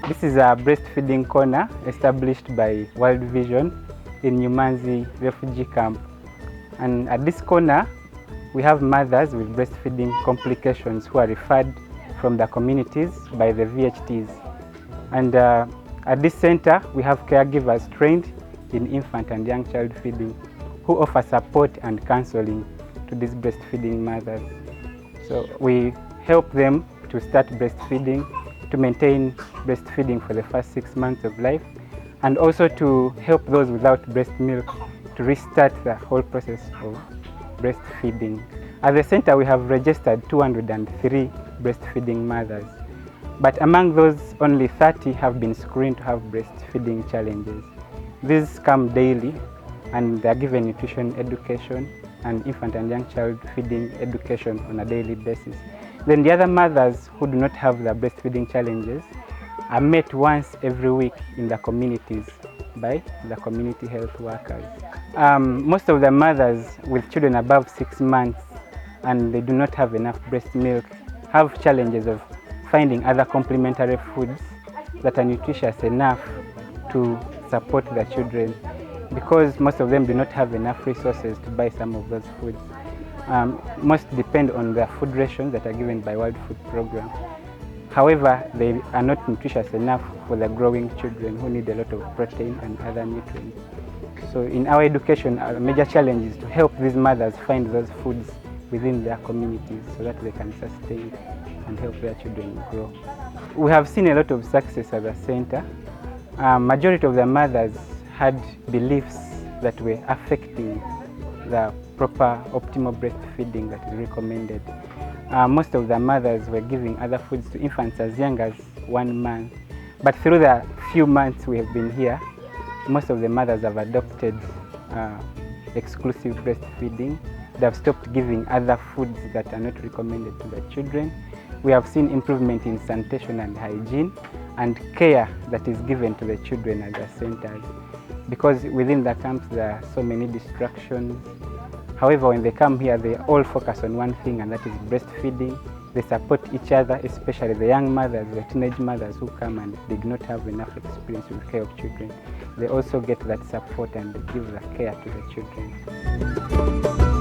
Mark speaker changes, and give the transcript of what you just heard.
Speaker 1: This is a breastfeeding corner established by World Vision in Nyumanzi refugee camp. And at this corner, we have mothers with breastfeeding complications who are referred from the communities by the VHTs. And at this center, we have caregivers trained in infant and young child feeding who offer support and counseling to these breastfeeding mothers. So we help them to start breastfeeding, to maintain breastfeeding for the first 6 months of life, and also to help those without breast milk to restart the whole process of breastfeeding. At the center, we have registered 203 breastfeeding mothers, but among those, only 30 have been screened to have breastfeeding challenges. These come daily, and they are given nutrition education and infant and young child feeding education on a daily basis. Then the other mothers who do not have the breastfeeding challenges are met once every week in the communities by the community health workers. Most of the mothers with children above 6 months and they do not have enough breast milk have challenges of finding other complementary foods that are nutritious enough to support the children, because most of them do not have enough resources to buy some of those foods. Most depend on the food rations that are given by World Food Program. However, they are not nutritious enough for the growing children who need a lot of protein and other nutrients. So in our education, our major challenge is to help these mothers find those foods within their communities so that they can sustain and help their children grow. We have seen a lot of success at the center. Majority of the mothers had beliefs that were affecting the proper optimal breastfeeding that is recommended. Most of the mothers were giving other foods to infants as young as 1 month. But through the few months we have been here, most of the mothers have adopted exclusive breastfeeding. They have stopped giving other foods that are not recommended to the children. We have seen improvement in sanitation and hygiene and care that is given to the children at the centers. Because within the camps there are so many distractions. However, when they come here, they all focus on one thing, and that is breastfeeding. They support each other, especially the young mothers, the teenage mothers who come and they do not have enough experience with care of children. They also get that support and give the care to the children.